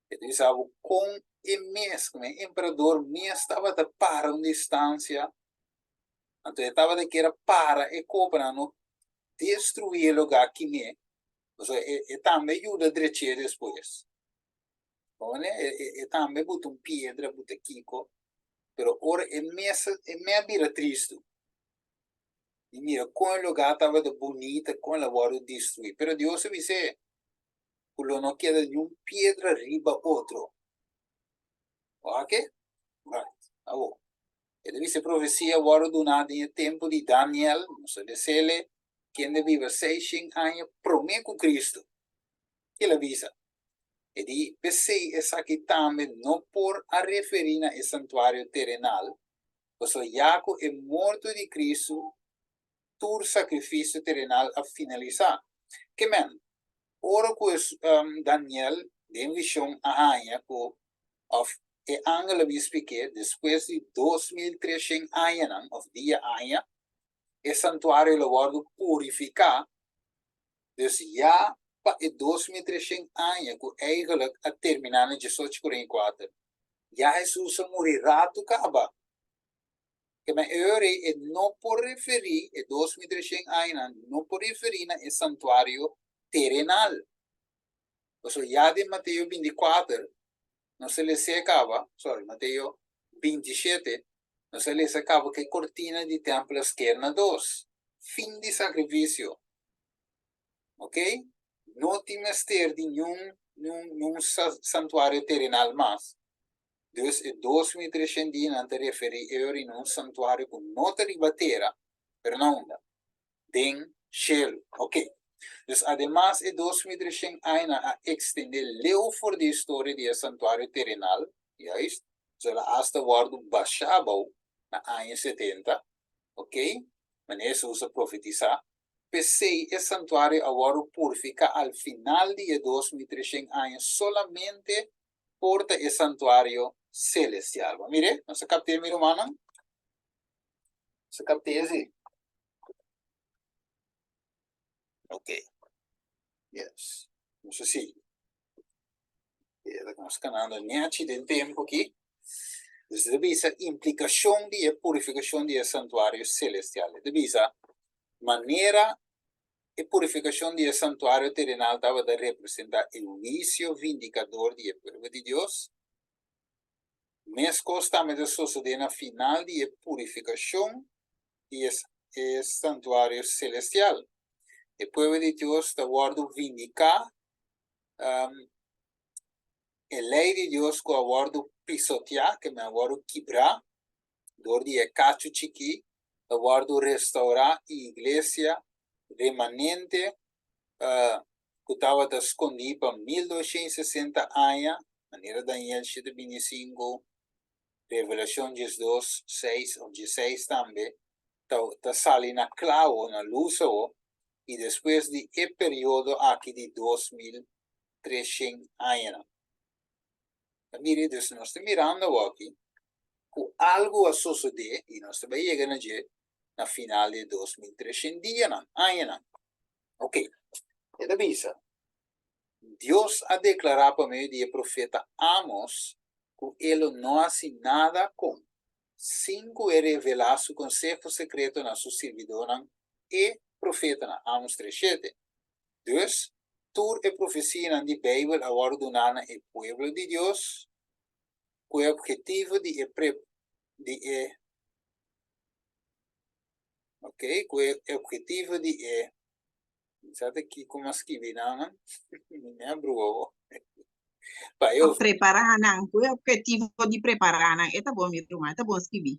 Pensava com o mesmo imperador, mesmo estava para uma distância. Então, estava de que era para e cobrando destruir o lugar que me. E também ajuda a direita depois. E também botou pedra, botou kiko. Pero ora é minha vida triste. E mira, com o lugar estava de bonita, com o lugar destruído. Pero Deus se disse, que não queda nenhum pedra riba outro. Ok? Right. Agora. Ele disse profecia agora do nada em tempo de Daniel, não sei se ele, quem vive 600 anos, promete Cristo. Ele avisa. E di, pensei essa aqui também, não por a referir a santuário terrenal, pois o Iaco é morto de Cristo, todo sacrifício terrenal a finalizar. Que men, ora que Daniel, de visão a rainha, e angelo vi expliquei, depois de 2300 anos, of dia anos, o santuário lo guardo purificar, dus já para 2300 anos, que eigenlijk a terminar em 1844, já Jesus morreu rato acaba. Que me ore não por referir, 2300 anos, não por referir a santuário terrenal. Ou seja, já de Mateus 24, não se lhe acaba, Mateus 27, não se lhe acaba que cortina de templo esquerda 2. Fim de sacrifício. Ok? Não tem mister de nenhum santuário terrenal mais. Dus 2300 dias não te referi em um santuário com não te ribatera, pero não, den cielo. Ok? Dus además de 2300 anos a extender leu voor de história do santuário terrenal, juist, zullen hasta worden baixado na anos 70, ok? Mas isso usa profetizar. PC e santuário agora purifica al final de 2300 anos solamente porta e santuário celestial. Mire, não se capte, meu irmão? Se capte assim? Ok. Yes. Não sei se. Nós canando niente del tempo aqui. Deve ser implicação de purificação de santuário celestial. Deve ser maneira e purificação de santuário terrenal estava a representar o juízo vindicador do povo de Deus. Mas constamente sucede na final de purificação de santuário celestial. O povo de Deus está vindicar a lei de Deus que agora pisotear, que me agora quebrar, dor de cacho chiqui, agora restaurar a igreja remanente que estava escondida para 1260 anos, maneira Daniel 7:25, Revelação 12, 6 ou 16 também, está salindo claro na luz, e depois de período aqui de 2300 anos. Mire, nós estamos mirando aqui, que algo a suceder, e nós estamos chegando na final de 2300 anos. Ok, é visa. Deus ha declarado por meio do profeta Amos que ele não hace nada com, sem que revelar seu conselho secreto na sua servidora e profeta na Amos 3:7. Dus, toda a profecia na Bíblia agora donada ao povo de Deus, com o objetivo com o objetivo de sabe que como escrevi não me abro Preparar o objetivo de preparar é bom, meu irmão, é bom escrever.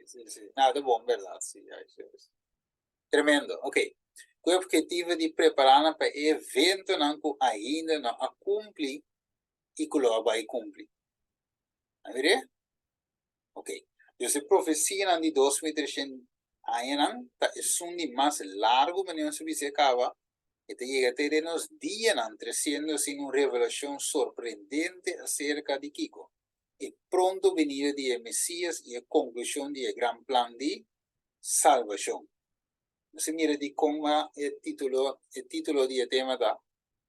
Sim. Nada bom, verdade, sim. Tremendo, ok. Com o objetivo de preparar para evento não que ainda não a cumprir e que lo vai cumprir. A ver? Ok. Então, a profecia de 2300 anos é um de mais largo, mas não se diz acaba. E llega a ter nos dias trazendo assim uma revelação surpreendente acerca de Kiko. E pronto venir de Messias e a conclusão do grande plano de salvação. Você mira de como o título do tema da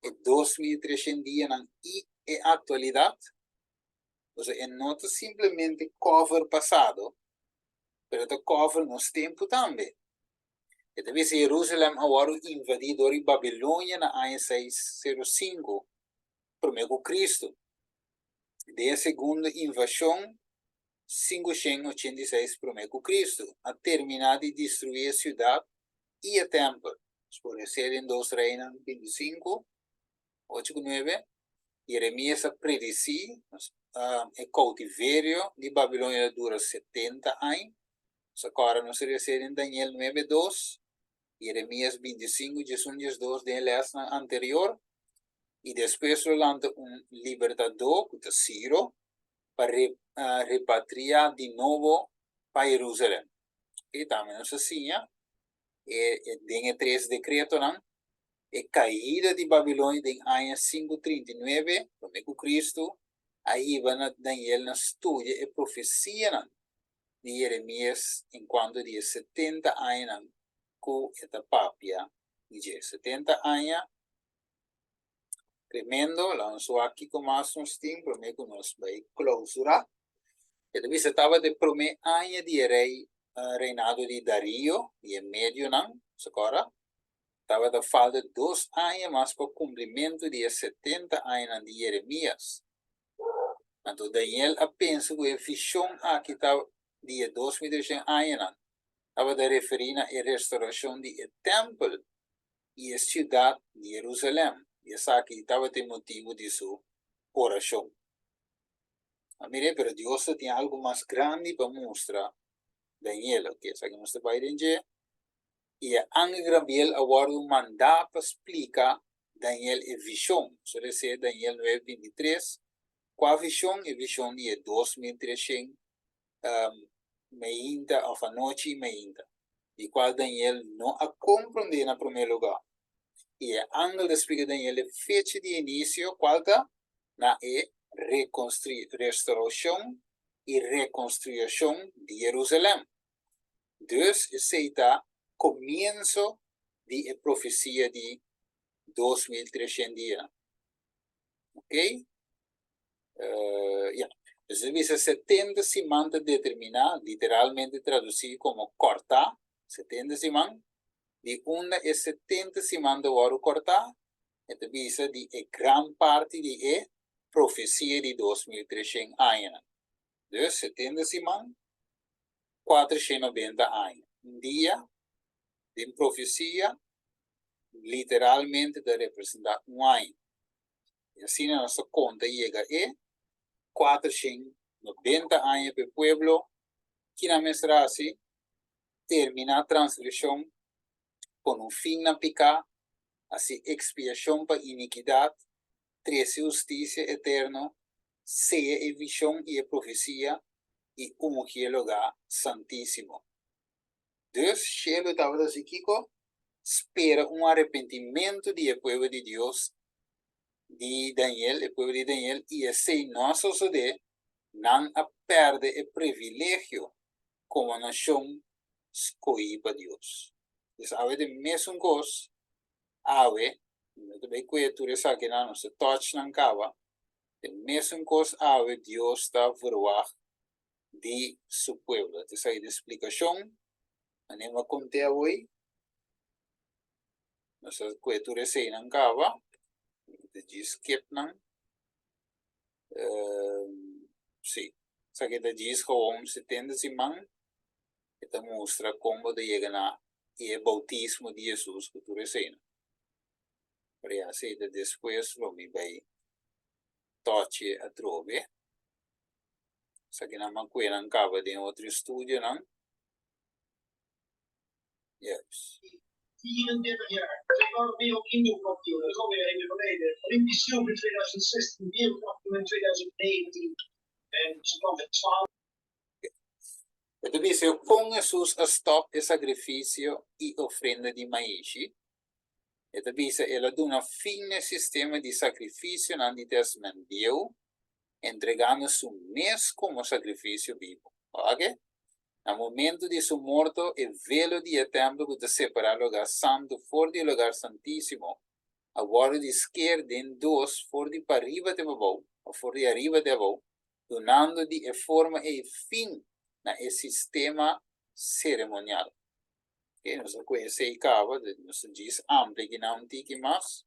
é 2300 dias e atualidade. Ou seja, não simplesmente cover passado, mas cover nos tempo também. E deve ser Jerusalém agora invadido por Babilônia na ano 605, por meio de Cristo. De a segunda invasão, 586 por meio de Cristo, a terminar de destruir a cidade e o templo. Por ser em 2 Reis 25, 8-9, Jeremias predizia o cautiverio de Babilônia dura 70 anos. Agora nós recebemos em Daniel 9:2, Jeremias 25, 12 de la anterior, e depois levanta libertador, que é Ciro, para repatriar de novo para Jerusalém. E também assim, tem 3 decretos, a caída de Babilônia em ano 539, por meio de Cristo, aí vai Daniel na estudia e profecia de Jeremias enquanto de 70 anos, com esta papia de 70 anos, tremendo, lançou aqui com mais uns tempos, por meio que nós vai clausurar. E depois estava de primeiro ano de reinado de Dario, e em meio não, agora, estava de falta 2 anos mais para o cumprimento de 70 anos de Jeremias. Então, Daniel pensa que a visão aqui estava de 2300 anos, estava de referir a restauração do templo e a cidade de Jerusalém. E essa aqui estava de motivo de sua oração. Mire, pero Deus tem algo mais grande para mostrar Daniel, ok? Essa que nós vai entender. E Angel Gabriel agora mandar para explicar Daniel e visão. So ele diz Daniel 9:23, qual visão? E visão é 2300 meinta of a noite e meinta. E qual Daniel não a compreende na primeiro lugar. E a Angel explica Daniel a fecha de início, qual está? Na restauração e reconstrução de Jerusalém. Dus esse está começo de profecia de 2300 dias. Ok? Dus we zijn 70 semana determinar, literalmente traduzido como cortar, 70 semana. De una é 70 semana de hora cortar, então visa de gran parte de profecia de 2300 anos. Dus 70 semana, 490 anos. Dia de profecia, literalmente de representar ano. E assim a nossa conta chega a 490 anos para o pueblo, que na menstrasi termina a transição com fim na picar, assim expiação para iniquidade, 13 justiça eterna, 6 a visão e a profecia, e lugar santíssimo. Dus, Shelo estava assim, Kiko, espera arrependimento do povo de Deus, de Daniel, o povo de Daniel, e assim nós suceder, não a perde o privilégio como nação escolhida para Deus. Então, a de mesma coisa, também que tu resa que não se touch não cava, de mesma coisa, Deus está verwag de seu povo. Essa é a explicação. Anima conte hoje. Nossa cultura sei não cava. De skip não. Sim. Só que diz gewoon 70 semana. Esta mostra como de chegar na e bautismo de Jesus que tu sei. Para assim depois lo mi vai toche a trove. Só que não me não cava de outro estúdio não. Yes. 34 jaar. Twee waren wereldindoorkampioen. Dat is alweer even geleden. Olympisch zilver in 2016, wereldkampioen in 2019. En ze kwam met 12. Então, dice, com Jesus a stop e sacrifício e ofrenda de maíz. Então, dice, ela dá um fim sistema de sacrifício no Antigo Testamento, entregando seu mês como sacrifício vivo. Ok? No momento de sua morte, o velo de templo que separa o lugar santo fora do lugar santíssimo, agora de esquerda em dois, fora de para arriba de abaixo, ou fora de arriba de abaixo, donando de forma e fim na sistema cerimonial. Okay? Nós conhecemos cava, nós diz amplo que não tem que mais.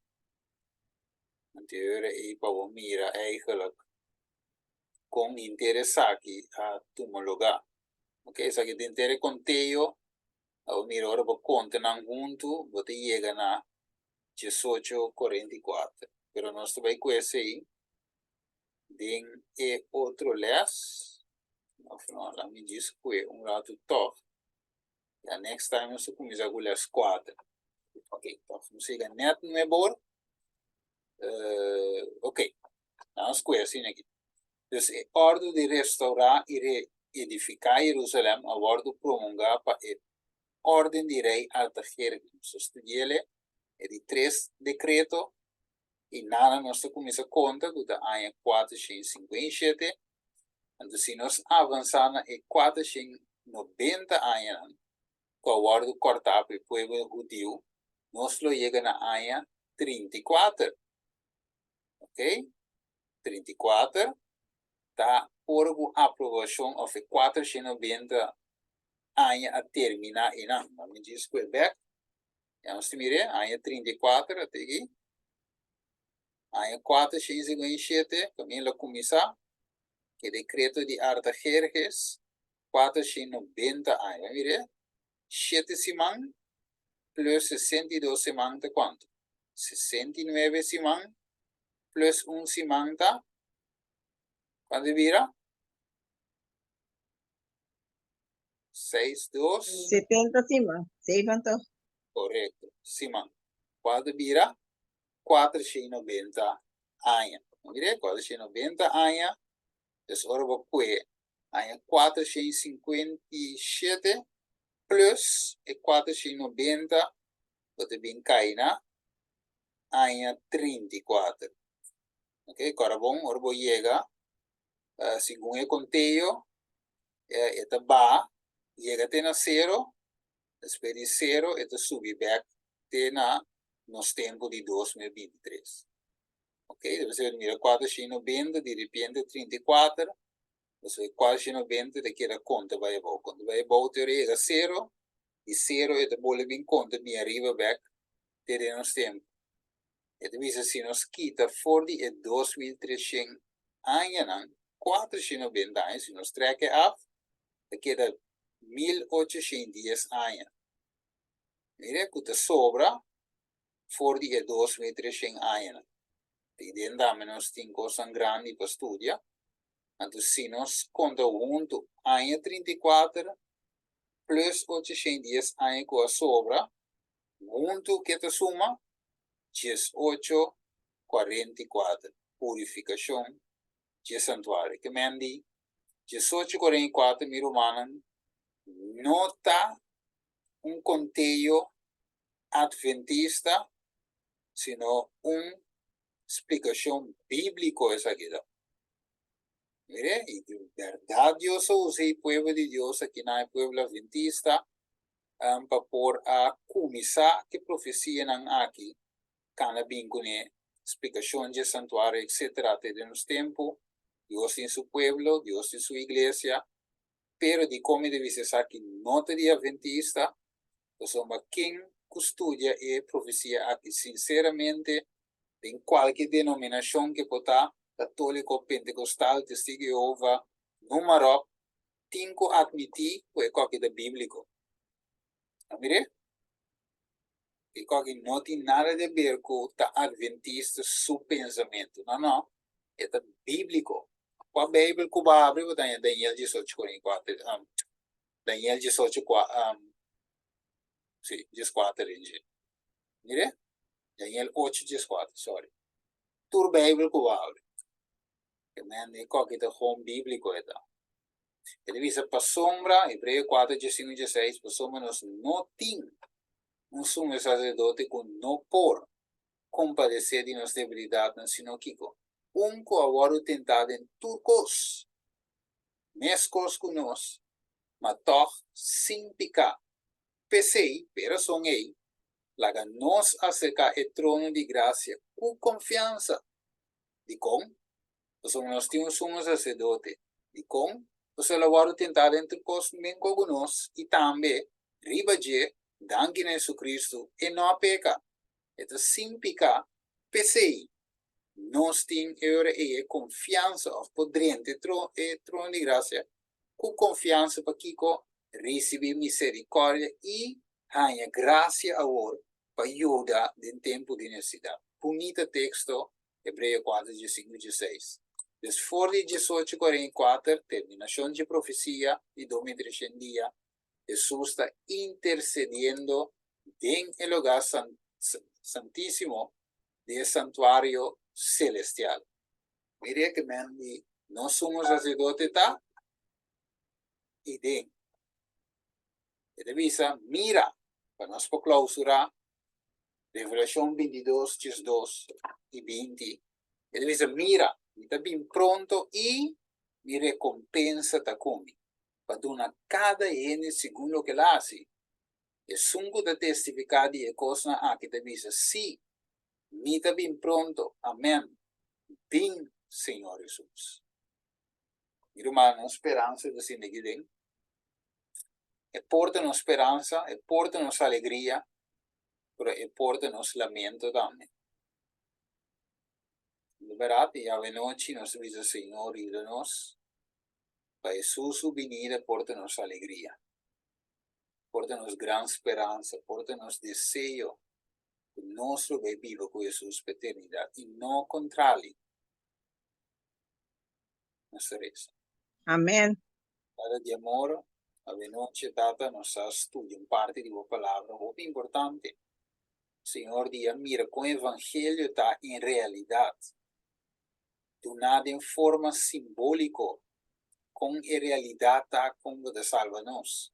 Anterior é para mira eigenlijk com interesse aqui a tomar lugar. Ok, so que tentere conteio, o mira ora para conta não junto, você chega na 18:44. Pero nós também conhecemos den e outro les, afinal, lá me diz que rato top. E a next time nós começamos com les 4. Ok, então, nós chega net no ebor. Ok, nós conhecemos aqui. Então, a ordem de restaurar e edificar Jerusalém, a ordem prolongar para a ordem de rei Artajerjes. Estudiele é de 3 decretos e nada nós começa a conta do ano 457. Então, se nós avançarmos em 490 anos, com a ordem cortar para o povo judeu, nós chegamos na ano 34. Ok? 34 está por a aprovação de 490 anos a terminar e não. Me diz que Quebec, vamos ver, ano 34 até aqui. Ano 457, também começar, que é decreto de Artajerjes, 490 anos. Vamos ver, 7 semanas plus 62 semanas de quanto? 69 semanas plus 1 semana está. Quanto vira? 6, 2. 70 cima. 70. Correto. Simão. Quanto vira? 490 anos. Mire, 490 anos. Então, ora vou pôr anos 457 plus e 490. Você bem cai na anos 34. Ok, agora bom, ora vou chegar. Segundo o conteio, esta ba chega até na 0. Depois de 0, esta sube back até na nos tempos de 2023. Ok, você mira 490, de repente 34, você 490, daqui a conta vai embora. Quando vai embora, teoria é 0, e 0 é a bola bem conta, me arriba back, até nos tempos. E dice se nos quita fuori e 2300 anos, 490 anos, se nos trekke af, daqui a 1810 anos. Mire, que te sobra fuori e 2300 anos. E dentro menos 5 são grandes para estudar. Então, se nós conta junto, ano 34 plus 810 anos que sobra, junto que te suma 1844. Purificação de santuário. Que mendi 1844 mil humanos nota conteio adventista, sino explicação bíblica essa aqui. Mire, y de verdad Dios usa el pueblo de Dios aquí en el pueblo adventista para por a comisar que profecía nan aquí, cana vincune explicación de santuario, etc. de los tiempos, Dios en su pueblo, Dios en su iglesia, pero de cómo debe ser aquí nota de adventista, pues somos quien custodia y profecía aquí sinceramente en cualquier denominación que pueda católico, pentecostal, testigo de Jehová, número, tengo admitir que es algo bíblico. Mire, y que no tiene nada de ver con adventista su pensamiento. No, es bíblico. La Biblia que va a abrir Daniel 18:44. Daniel 18:4. Sí, 14. Mire, Daniel 8:4, sorry. Tu Biblia que va a abrir. Que me que es gewoon bíblico. Ele dice, para sombra, Hebreo 4:15-16, para sombra nos no tiene un sumo sacerdote con no por compadecer de nuestra debilidad, sino que ahora tentado en turcos, mescos con nos, mas toch sin picar. Pesei, pero son ellos, la que nos acerca el trono de gracia con confianza. De con, pues nos tiene un sumo sacerdote. De con, pues el ahora tentado en turcos, menco con nos, y también, ribaje, danke a Jesucristo e não peca. Então, sem pecar, pensei, nós temos agora confiança, podrente, trono de graça, com confiança para que receber misericórdia e ganhar graça agora para ajudar no tempo de necessidade. Bonito texto, Hebreu 4:15-16. Después de 18:44, terminação de profecia de 2300 dias, Jesús está intercediendo en el lugar santísimo del santuario celestial. Mire que no somos sacerdotes y de visa, mira, para nos clausura, Revelación 22:2 y 20. Ele dice, mira, está bien pronto y mi recompensa está conmigo. Para donar cada ene segundo lo que la hace. Es sungo de testificar de cosas que te dice, sí, mi está bien pronto, amén, bien, Señor Jesús. Mi hermano, esperanza de sin neguiden. Porta-nos esperanza, porta-nos alegría, pero porta-nos lamento también. Verdad, y a la noche nos dice, Señor, ayúdanos. Para Jesús su venida, porta-nos alegría. Porta-nos gran esperanza, porta-nos deseo que nuestro vivo con Jesús para eternidad y no contrario. Nuestra reza. Amén. Para de amor, A noche, Tata, nos estudian parte de la palabra, muy importante. Señor, Dios, mira, con el Evangelio está en realidad. Do nada en forma simbólico, con en realidad está como de salvanos.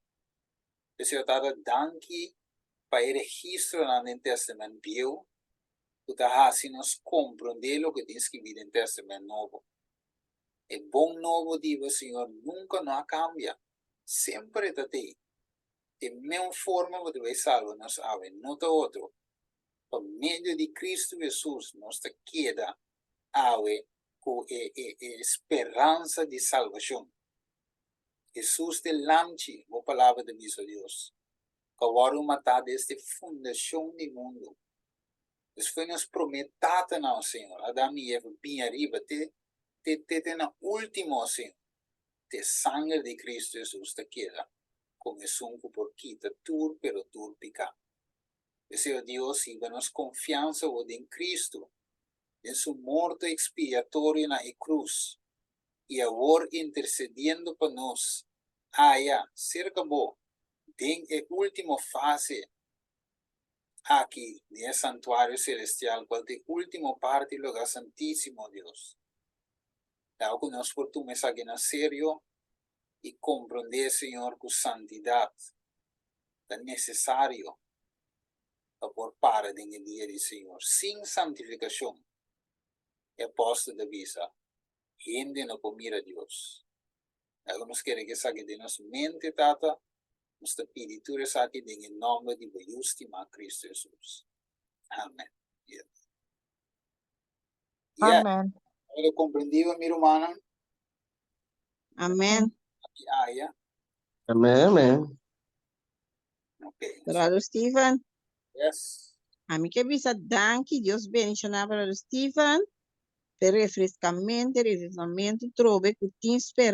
Señor, Tata, danke para el registro en el Testamento Viejo, que así nos comprende lo que tiene escrito en el Testamento Nuevo. El buen nuevo Dios, Señor, nunca nos cambia. Siempre está ahí. De misma forma que debe salvarnos, no de otro. Por medio de Cristo Jesús, nos queda con esperanza de salvación. Jesús de lanche, la palabra de Dios. Que ahora matar desde fundación del mundo. Después nos prometata no, Señor. Adán y Eva bien arriba. Te último, Señor. De sangre de Cristo Jesús te queda. Con el sunco por quita tur, pero tur pica. Deseo Dios y danos confianza en Cristo. En su muerte expiatoria en la cruz. Y ahora intercediendo por nos. Ya, cerca vos. En la última fase. Aquí, en el santuario celestial, cual de última parte del lugar santísimo, Dios. Dao que nos por tu mensaje en serio y comprender, Señor, que santidad es necesario por para en el día del Señor. Sin santificación, el posto de visa, gente no mira a Dios. Dao nos quiere que saque de nuestra mente, Tata, nuestra peditura saque en el nombre de Justima Cristo Jesús. Amén. Amen. ¿Lo comprendido, mi hermana? Amen. Ya. Amen, amen. Okay. Brother Stephen, Yes. a mí que visa danke, Dios bendiga a Brother Stephen, per refrescamento, trove, que te espera.